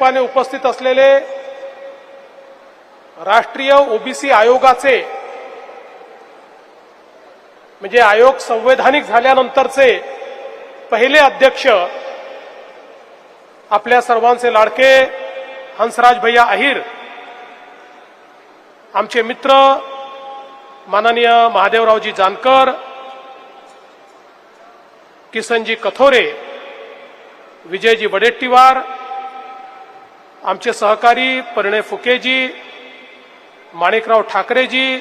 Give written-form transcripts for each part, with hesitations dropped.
रूपाने उपस्थित असलेले राष्ट्रीय ओबीसी आयोगाचे म्हणजे आयोग संवैधानिक झाल्यानंतरचे पहिले अध्यक्ष आपल्या सर्वांचे लाडके हंसराज भैया अहिर, आमचे मित्र माननीय महादेवरावजी जानकर, किसनजी कथोरे, विजयजी वडेट्टीवार, आमचे सहकारी परिणय फुकेजी, माणिकराव ठाकरेजी,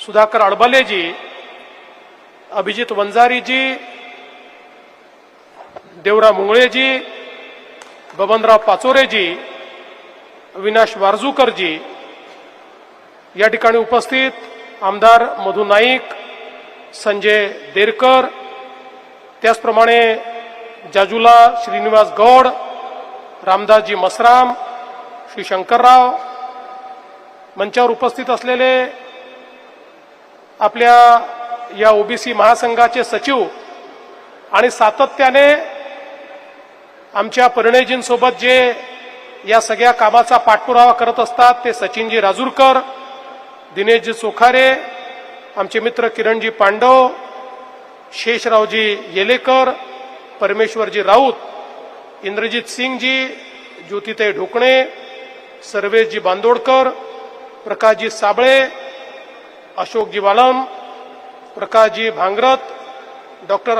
सुधाकर अडबलेजी, अभिजित वंजारीजी, देवराव मुंगळेजी, बबनराव पाचोरेजी, अविनाश वारजूकरजी, या ठिकाणी उपस्थित आमदार मधु नाईक, संजय देरकर, त्याचप्रमाणे जाजुला श्रीनिवास गौड, रामदासजी मसराम, श्री शंकरराव, मंचावर उपस्थित असलेले आपल्या या ओबीसी महासंघाचे सचिव आणि सातत्याने आमच्या परिणयजींसोबत जे या सगळ्या कामाचा पाठपुरावा करत असतात ते सचिनजी राजूरकर, दिनेशजी चोखारे, आमचे मित्र किरणजी पांडव, शेषरावजी येलेकर, परमेश्वरजी राऊत, इंद्रजीत सिंगजी, ज्योतिताई ढोकणे, सर्वेशजी बांदोडकर, प्रकाशजी साबळे, अशोकजी वालम, प्रकाशजी भांगरत, डॉक्टर